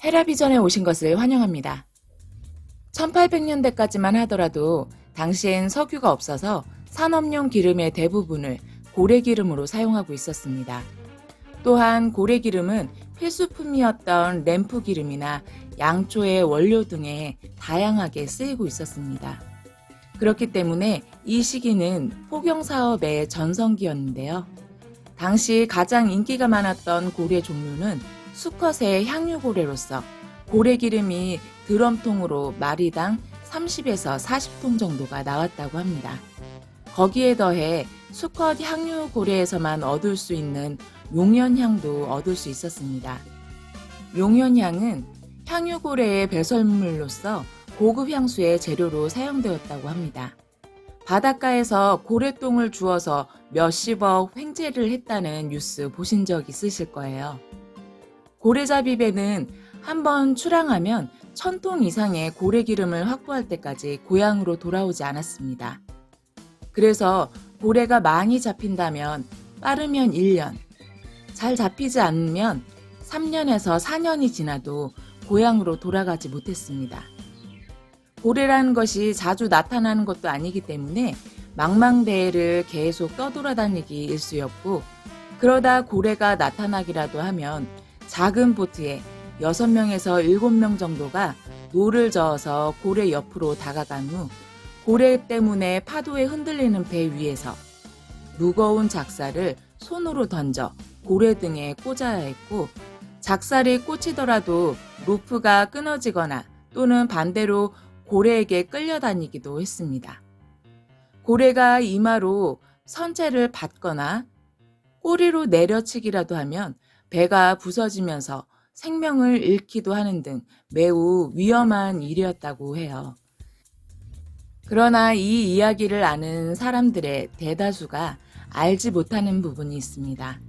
헤라비전에 오신 것을 환영합니다. 1800년대까지만 하더라도 당시엔 석유가 없어서 산업용 기름의 대부분을 고래기름으로 사용하고 있었습니다. 또한 고래기름은 필수품이었던 램프 기름이나 양초의 원료 등에 다양하게 쓰이고 있었습니다. 그렇기 때문에 이 시기는 포경사업의 전성기였는데요. 당시 가장 인기가 많았던 고래 종류는 수컷의 향유고래로서 고래기름이 드럼통으로 마리당 30에서 40통 정도가 나왔다고 합니다. 거기에 더해 수컷 향유고래에서만 얻을 수 있는 용연향도 얻을 수 있었습니다. 용연향은 향유고래의 배설물로서 고급 향수의 재료로 사용되었다고 합니다. 바닷가에서 고래똥을 주워서 몇십억 횡재를 했다는 뉴스 보신 적 있으실 거예요. 고래잡이배는 한번 출항하면 1000통 이상의 고래기름을 확보할 때까지 고향으로 돌아오지 않았습니다. 그래서 고래가 많이 잡힌다면 빠르면 1년, 잘 잡히지 않으면 3년에서 4년이 지나도 고향으로 돌아가지 못했습니다. 고래라는 것이 자주 나타나는 것도 아니기 때문에 망망대해를 계속 떠돌아다니기 일쑤였고, 그러다 고래가 나타나기라도 하면 작은 보트에 6명에서 7명 정도가 노를 저어서 고래 옆으로 다가간 후 고래 때문에 파도에 흔들리는 배 위에서 무거운 작사를 손으로 던져 고래 등에 꽂아야 했고, 작살이 꽂히더라도 로프가 끊어지거나 또는 반대로 고래에게 끌려다니기도 했습니다. 고래가 이마로 선체를 받거나 꼬리로 내려치기라도 하면 배가 부서지면서 생명을 잃기도 하는 등 매우 위험한 일이었다고 해요. 그러나 이 이야기를 아는 사람들의 대다수가 알지 못하는 부분이 있습니다.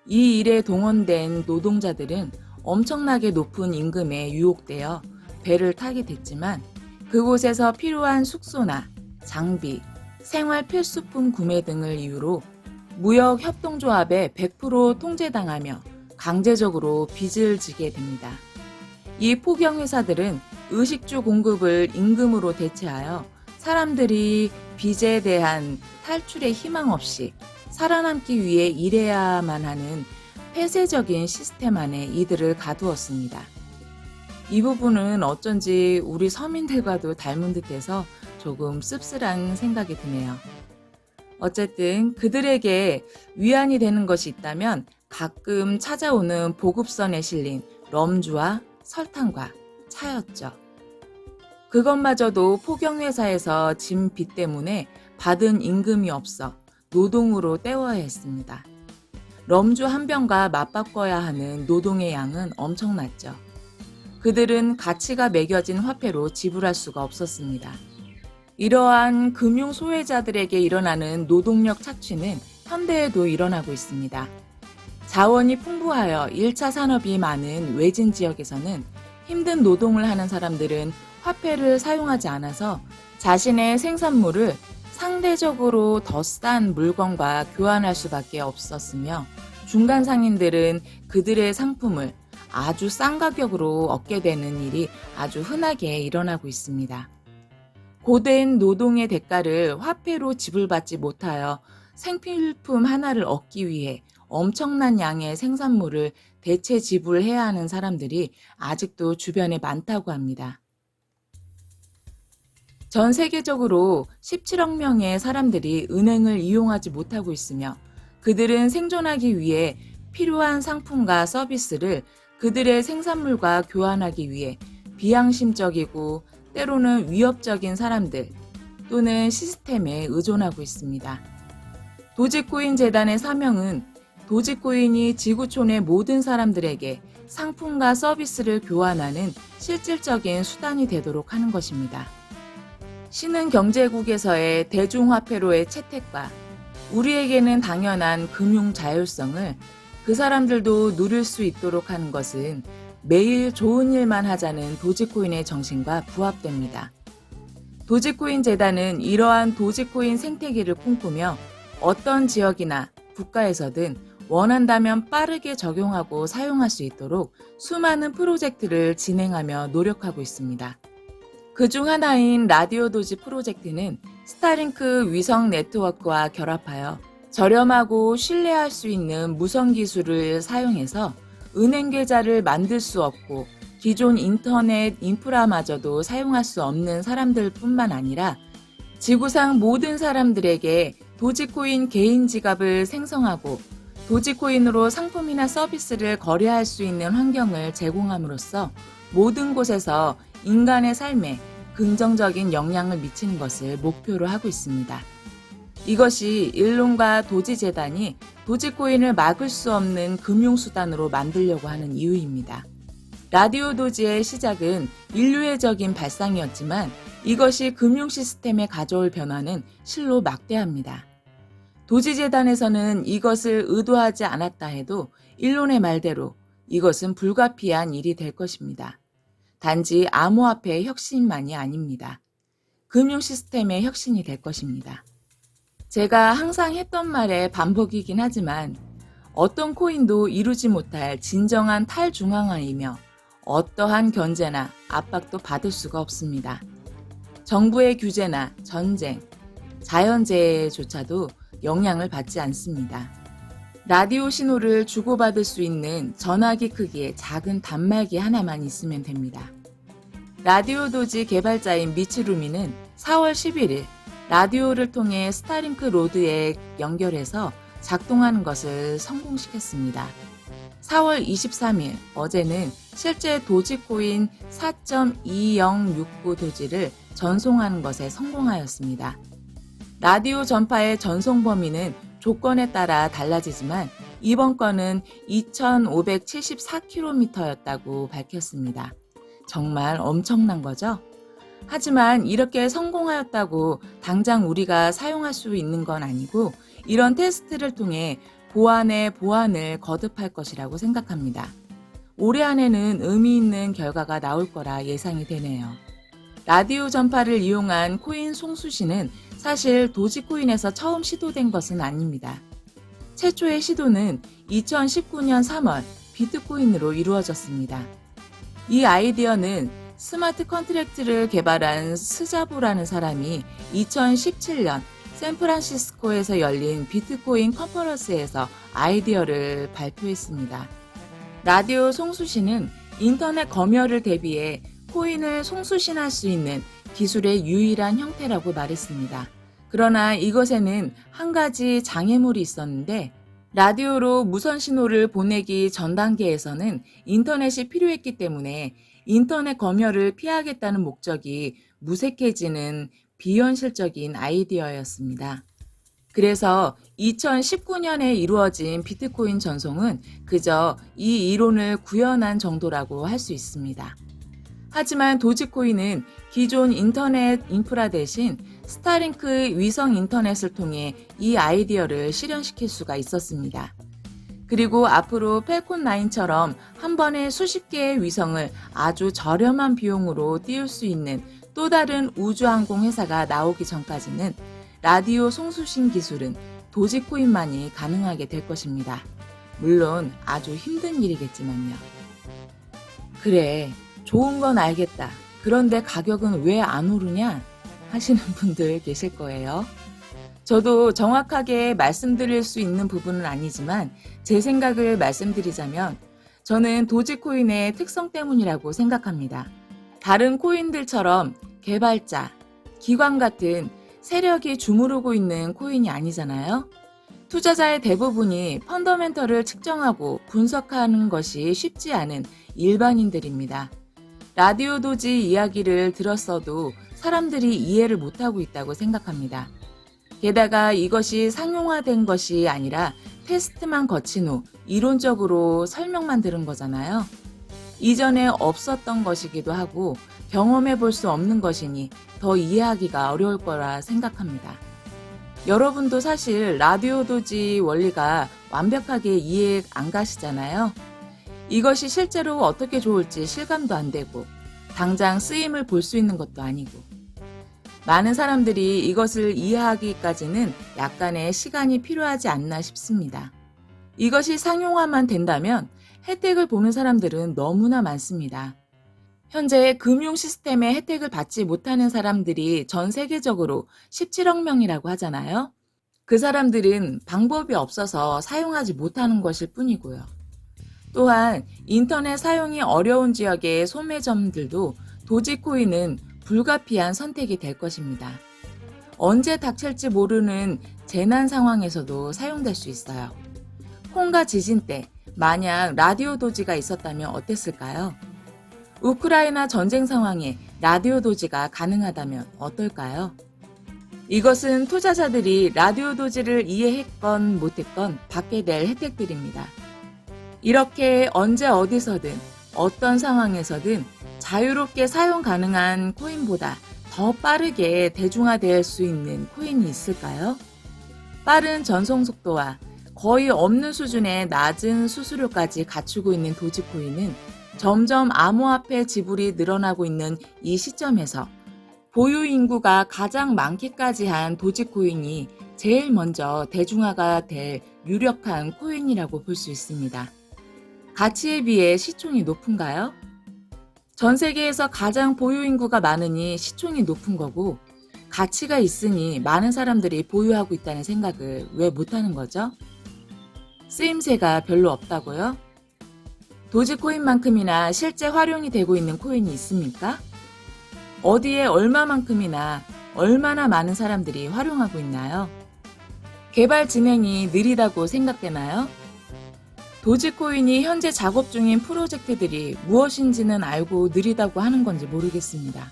이 일에 동원된 노동자들은 엄청나게 높은 임금에 유혹되어 배를 타게 됐지만, 그곳에서 필요한 숙소나 장비, 생활 필수품 구매 등을 이유로 무역 협동조합에 100% 통제당하며 강제적으로 빚을 지게 됩니다. 이 포경회사들은 의식주 공급을 임금으로 대체하여 사람들이 빚에 대한 탈출의 희망 없이 살아남기 위해 일해야만 하는 폐쇄적인 시스템 안에 이들을 가두었습니다. 이 부분은 어쩐지 우리 서민들과도 닮은 듯해서 조금 씁쓸한 생각이 드네요. 어쨌든 그들에게 위안이 되는 것이 있다면 가끔 찾아오는 보급선에 실린 럼주와 설탕과 차였죠. 그것마저도 포경회사에서 진 빚 때문에 받은 임금이 없어 노동으로 때워야 했습니다. 럼주 한 병과 맞바꿔야 하는 노동의 양은 엄청났죠. 그들은 가치가 매겨진 화폐로 지불할 수가 없었습니다. 이러한 금융 소외자들에게 일어나는 노동력 착취는 현대에도 일어나고 있습니다. 자원이 풍부하여 1차 산업이 많은 외진 지역에서는 힘든 노동을 하는 사람들은 화폐를 사용하지 않아서 자신의 생산물을 상대적으로 더 싼 물건과 교환할 수밖에 없었으며, 중간 상인들은 그들의 상품을 아주 싼 가격으로 얻게 되는 일이 아주 흔하게 일어나고 있습니다. 고된 노동의 대가를 화폐로 지불받지 못하여 생필품 하나를 얻기 위해 엄청난 양의 생산물을 대체 지불해야 하는 사람들이 아직도 주변에 많다고 합니다. 전 세계적으로 17억 명의 사람들이 은행을 이용하지 못하고 있으며, 그들은 생존하기 위해 필요한 상품과 서비스를 그들의 생산물과 교환하기 위해 비양심적이고 때로는 위협적인 사람들 또는 시스템에 의존하고 있습니다. 도지코인 재단의 사명은 도지코인이 지구촌의 모든 사람들에게 상품과 서비스를 교환하는 실질적인 수단이 되도록 하는 것입니다. 신흥경제국에서의 대중화폐로의 채택과 우리에게는 당연한 금융 자율성을 그 사람들도 누릴 수 있도록 하는 것은 매일 좋은 일만 하자는 도지코인의 정신과 부합됩니다. 도지코인 재단은 이러한 도지코인 생태계를 꿈꾸며 어떤 지역이나 국가에서든 원한다면 빠르게 적용하고 사용할 수 있도록 수많은 프로젝트를 진행하며 노력하고 있습니다. 그중 하나인 라디오 도지 프로젝트는 스타링크 위성 네트워크와 결합하여 저렴하고 신뢰할 수 있는 무선 기술을 사용해서 은행 계좌를 만들 수 없고 기존 인터넷 인프라마저도 사용할 수 없는 사람들뿐만 아니라 지구상 모든 사람들에게 도지코인 개인 지갑을 생성하고 도지코인으로 상품이나 서비스를 거래할 수 있는 환경을 제공함으로써 모든 곳에서 인간의 삶에 긍정적인 영향을 미치는 것을 목표로 하고 있습니다. 이것이 일론과 도지재단이 도지코인을 막을 수 없는 금융수단으로 만들려고 하는 이유입니다. 라디오 도지의 시작은 인류애적인 발상이었지만 이것이 금융 시스템에 가져올 변화는 실로 막대합니다. 도지재단에서는 이것을 의도하지 않았다 해도 일론의 말대로 이것은 불가피한 일이 될 것입니다. 단지 암호화폐의 혁신만이 아닙니다. 금융 시스템의 혁신이 될 것입니다. 제가 항상 했던 말의 반복이긴 하지만 어떤 코인도 이루지 못할 진정한 탈중앙화이며 어떠한 견제나 압박도 받을 수가 없습니다. 정부의 규제나 전쟁, 자연재해조차도 영향을 받지 않습니다. 라디오 신호를 주고받을 수 있는 전화기 크기의 작은 단말기 하나만 있으면 됩니다. 라디오 도지 개발자인 미치 루미는 4월 11일 라디오를 통해 스타링크 로드에 연결해서 작동하는 것을 성공시켰습니다. 4월 23일 어제는 실제 도지코인 4.2069 도지를 전송하는 것에 성공하였습니다. 라디오 전파의 전송 범위는 조건에 따라 달라지지만 이번 건은 2,574km였다고 밝혔습니다. 정말 엄청난 거죠? 하지만 이렇게 성공하였다고 당장 우리가 사용할 수 있는 건 아니고 이런 테스트를 통해 보안에 보안을 거듭할 것이라고 생각합니다. 올해 안에는 의미 있는 결과가 나올 거라 예상이 되네요. 라디오 전파를 이용한 코인 송수신은 사실 도지코인에서 처음 시도된 것은 아닙니다. 최초의 시도는 2019년 3월 비트코인으로 이루어졌습니다. 이 아이디어는 스마트 컨트랙트를 개발한 스자보라는 사람이 2017년 샌프란시스코에서 열린 비트코인 컨퍼런스에서 아이디어를 발표했습니다. 라디오 송수신은 인터넷 검열을 대비해 코인을 송수신할 수 있는 기술의 유일한 형태라고 말했습니다. 그러나 이것에는 한 가지 장애물이 있었는데 라디오로 무선 신호를 보내기 전 단계에서는 인터넷이 필요했기 때문에 인터넷 검열을 피하겠다는 목적이 무색해지는 비현실적인 아이디어였습니다. 그래서 2019년에 이루어진 비트코인 전송은 그저 이 이론을 구현한 정도라고 할 수 있습니다. 하지만 도지코인은 기존 인터넷 인프라 대신 스타링크 위성 인터넷을 통해 이 아이디어를 실현시킬 수가 있었습니다. 그리고 앞으로 펠콘9처럼 한 번에 수십 개의 위성을 아주 저렴한 비용으로 띄울 수 있는 또 다른 우주항공 회사가 나오기 전까지는 라디오 송수신 기술은 도지코인만이 가능하게 될 것입니다. 물론 아주 힘든 일이겠지만요. 그래, 좋은 건 알겠다. 그런데 가격은 왜 안 오르냐? 하시는 분들 계실 거예요. 저도 정확하게 말씀드릴 수 있는 부분은 아니지만 제 생각을 말씀드리자면 저는 도지코인의 특성 때문이라고 생각합니다. 다른 코인들처럼 개발자, 기관 같은 세력이 주무르고 있는 코인이 아니잖아요. 투자자의 대부분이 펀더멘털을 측정하고 분석하는 것이 쉽지 않은 일반인들입니다. 라디오 도지 이야기를 들었어도 사람들이 이해를 못하고 있다고 생각합니다. 게다가 이것이 상용화된 것이 아니라 테스트만 거친 후 이론적으로 설명만 들은 거잖아요. 이전에 없었던 것이기도 하고 경험해 볼 수 없는 것이니 더 이해하기가 어려울 거라 생각합니다. 여러분도 사실 라디오 도지 원리가 완벽하게 이해 안 가시잖아요. 이것이 실제로 어떻게 좋을지 실감도 안 되고 당장 쓰임을 볼 수 있는 것도 아니고 많은 사람들이 이것을 이해하기까지는 약간의 시간이 필요하지 않나 싶습니다. 이것이 상용화만 된다면 혜택을 보는 사람들은 너무나 많습니다. 현재 금융 시스템의 혜택을 받지 못하는 사람들이 전 세계적으로 17억 명이라고 하잖아요. 그 사람들은 방법이 없어서 사용하지 못하는 것일 뿐이고요. 또한 인터넷 사용이 어려운 지역의 소매점들도 도지코인은 불가피한 선택이 될 것입니다. 언제 닥칠지 모르는 재난 상황에서도 사용될 수 있어요. 콩가 지진 때 만약 라디오 도지가 있었다면 어땠을까요? 우크라이나 전쟁 상황에 라디오 도지가 가능하다면 어떨까요? 이것은 투자자들이 라디오 도지를 이해했건 못했건 받게 될 혜택들입니다. 이렇게 언제 어디서든 어떤 상황에서든 자유롭게 사용 가능한 코인보다 더 빠르게 대중화될 수 있는 코인이 있을까요? 빠른 전송 속도와 거의 없는 수준의 낮은 수수료까지 갖추고 있는 도지코인은 점점 암호화폐 지불이 늘어나고 있는 이 시점에서 보유 인구가 가장 많기까지 한 도지코인이 제일 먼저 대중화가 될 유력한 코인이라고 볼 수 있습니다. 가치에 비해 시총이 높은가요? 전 세계에서 가장 보유 인구가 많으니 시총이 높은 거고, 가치가 있으니 많은 사람들이 보유하고 있다는 생각을 왜 못하는 거죠? 쓰임새가 별로 없다고요? 도지코인만큼이나 실제 활용이 되고 있는 코인이 있습니까? 어디에 얼마만큼이나 얼마나 많은 사람들이 활용하고 있나요? 개발 진행이 느리다고 생각되나요? 도지코인이 현재 작업 중인 프로젝트들이 무엇인지는 알고 느리다고 하는 건지 모르겠습니다.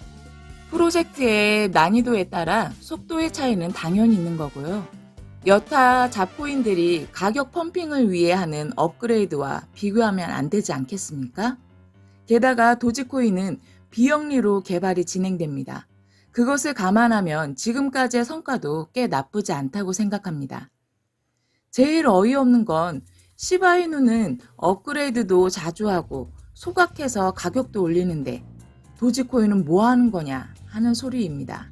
프로젝트의 난이도에 따라 속도의 차이는 당연히 있는 거고요. 여타 잡코인들이 가격 펌핑을 위해 하는 업그레이드와 비교하면 안 되지 않겠습니까? 게다가 도지코인은 비영리로 개발이 진행됩니다. 그것을 감안하면 지금까지의 성과도 꽤 나쁘지 않다고 생각합니다. 제일 어이없는 건 시바이누는 업그레이드도 자주 하고 소각해서 가격도 올리는데 도지코인은 뭐 하는 거냐 하는 소리입니다.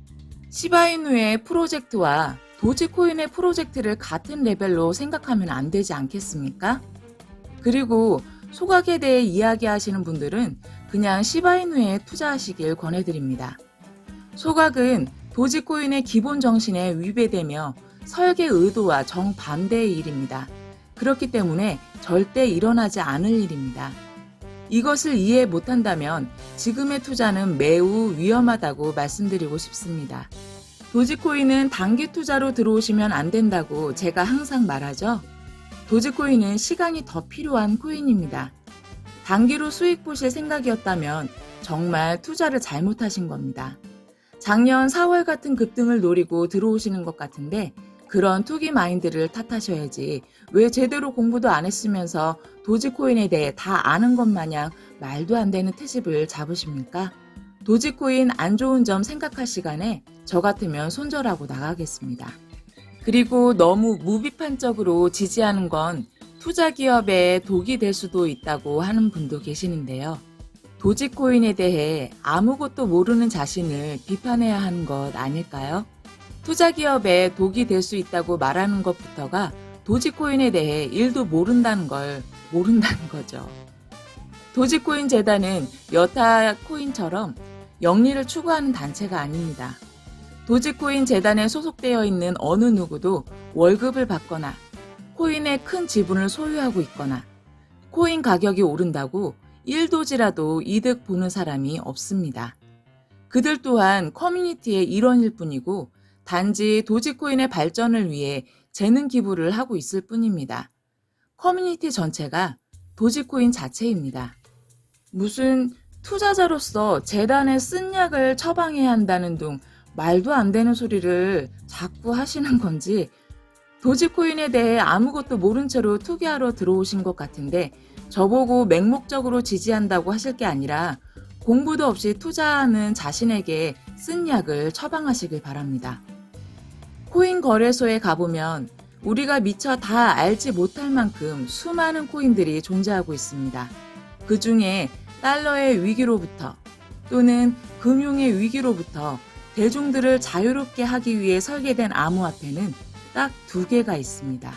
시바이누의 프로젝트와 도지코인의 프로젝트를 같은 레벨로 생각하면 안 되지 않겠습니까? 그리고 소각에 대해 이야기하시는 분들은 그냥 시바이누에 투자하시길 권해드립니다. 소각은 도지코인의 기본 정신에 위배되며 설계 의도와 정반대의 일입니다. 그렇기 때문에 절대 일어나지 않을 일입니다. 이것을 이해 못한다면 지금의 투자는 매우 위험하다고 말씀드리고 싶습니다. 도지코인은 단기 투자로 들어오시면 안 된다고 제가 항상 말하죠. 도지코인은 시간이 더 필요한 코인입니다. 단기로 수익 보실 생각이었다면 정말 투자를 잘못하신 겁니다. 작년 4월 같은 급등을 노리고 들어오시는 것 같은데 그런 투기 마인드를 탓하셔야지 왜 제대로 공부도 안 했으면서 도지코인에 대해 다 아는 것 마냥 말도 안 되는 트집을 잡으십니까? 도지코인 안 좋은 점 생각할 시간에 저 같으면 손절하고 나가겠습니다. 그리고 너무 무비판적으로 지지하는 건 투자 기업에 독이 될 수도 있다고 하는 분도 계시는데요. 도지코인에 대해 아무것도 모르는 자신을 비판해야 하는 것 아닐까요? 투자 기업에 독이 될 수 있다고 말하는 것부터가 도지코인에 대해 1도 모른다는 걸 모른다는 거죠. 도지코인 재단은 여타 코인처럼 영리를 추구하는 단체가 아닙니다. 도지코인 재단에 소속되어 있는 어느 누구도 월급을 받거나 코인의 큰 지분을 소유하고 있거나 코인 가격이 오른다고 1도지라도 이득 보는 사람이 없습니다. 그들 또한 커뮤니티의 일원일 뿐이고 단지 도지코인의 발전을 위해 재능 기부를 하고 있을 뿐입니다. 커뮤니티 전체가 도지코인 자체입니다. 무슨 투자자로서 재단에 쓴 약을 처방해야 한다는 등 말도 안 되는 소리를 자꾸 하시는 건지 도지코인에 대해 아무것도 모른 채로 투기하러 들어오신 것 같은데 저보고 맹목적으로 지지한다고 하실 게 아니라 공부도 없이 투자하는 자신에게 쓴 약을 처방하시길 바랍니다. 코인 거래소에 가보면 우리가 미처 다 알지 못할 만큼 수많은 코인들이 존재하고 있습니다. 그 중에 달러의 위기로부터 또는 금융의 위기로부터 대중들을 자유롭게 하기 위해 설계된 암호화폐는 딱 2개가 있습니다.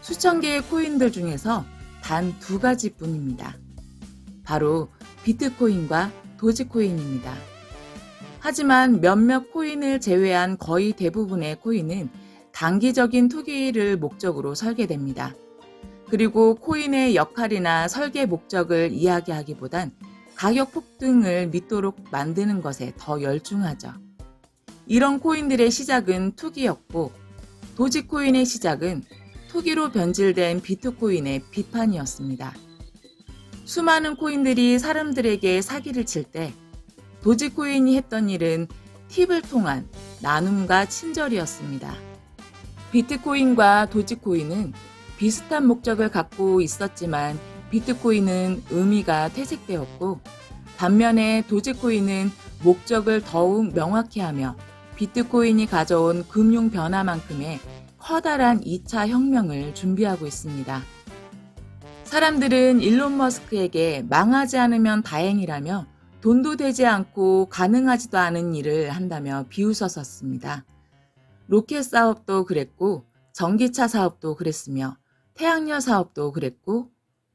수천 개의 코인들 중에서 단 두 가지뿐입니다. 바로 비트코인과 도지코인입니다. 하지만 몇몇 코인을 제외한 거의 대부분의 코인은 단기적인 투기를 목적으로 설계됩니다. 그리고 코인의 역할이나 설계 목적을 이야기하기보단 가격 폭등을 믿도록 만드는 것에 더 열중하죠. 이런 코인들의 시작은 투기였고, 도지코인의 시작은 투기로 변질된 비트코인의 비판이었습니다. 수많은 코인들이 사람들에게 사기를 칠 때 도지코인이 했던 일은 팁을 통한 나눔과 친절이었습니다. 비트코인과 도지코인은 비슷한 목적을 갖고 있었지만 비트코인은 의미가 퇴색되었고, 반면에 도지코인은 목적을 더욱 명확히 하며 비트코인이 가져온 금융 변화만큼의 커다란 2차 혁명을 준비하고 있습니다. 사람들은 일론 머스크에게 망하지 않으면 다행이라며 돈도 되지 않고 가능하지도 않은 일을 한다며 비웃었었습니다. 로켓 사업도 그랬고, 전기차 사업도 그랬으며, 태양열 사업도 그랬고,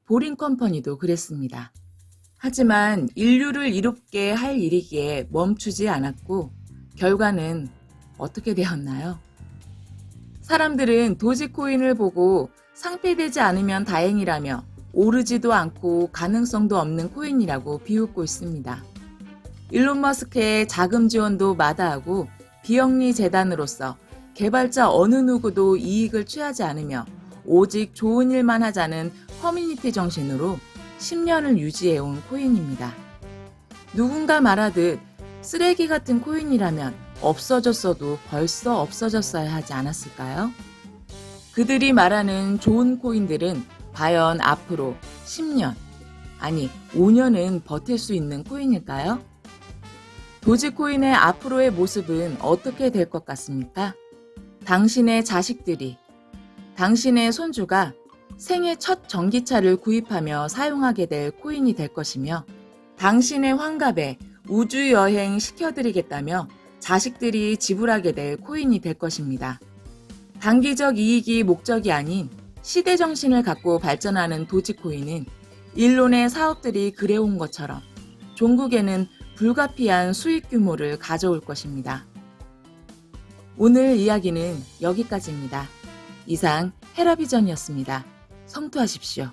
보링 컴퍼니도 그랬습니다. 하지만 인류를 이롭게 할 일이기에 멈추지 않았고, 결과는 어떻게 되었나요? 사람들은 도지코인을 보고 상폐되지 않으면 다행이라며 오르지도 않고 가능성도 없는 코인이라고 비웃고 있습니다. 일론 머스크의 자금 지원도 마다하고 비영리 재단으로서 개발자 어느 누구도 이익을 취하지 않으며 오직 좋은 일만 하자는 커뮤니티 정신으로 10년을 유지해온 코인입니다. 누군가 말하듯 쓰레기 같은 코인이라면 없어졌어도 벌써 없어졌어야 하지 않았을까요? 그들이 말하는 좋은 코인들은 과연 앞으로 10년, 아니 5년은 버틸 수 있는 코인일까요? 도지코인의 앞으로의 모습은 어떻게 될 것 같습니까? 당신의 자식들이, 당신의 손주가 생애 첫 전기차를 구입하며 사용하게 될 코인이 될 것이며, 당신의 환갑에 우주여행 시켜드리겠다며 자식들이 지불하게 될 코인이 될 것입니다. 단기적 이익이 목적이 아닌 시대정신을 갖고 발전하는 도지코인은 일론의 사업들이 그래온 것처럼 종국에는 불가피한 수익 규모를 가져올 것입니다. 오늘 이야기는 여기까지입니다. 이상 헤라비전이었습니다. 성투하십시오.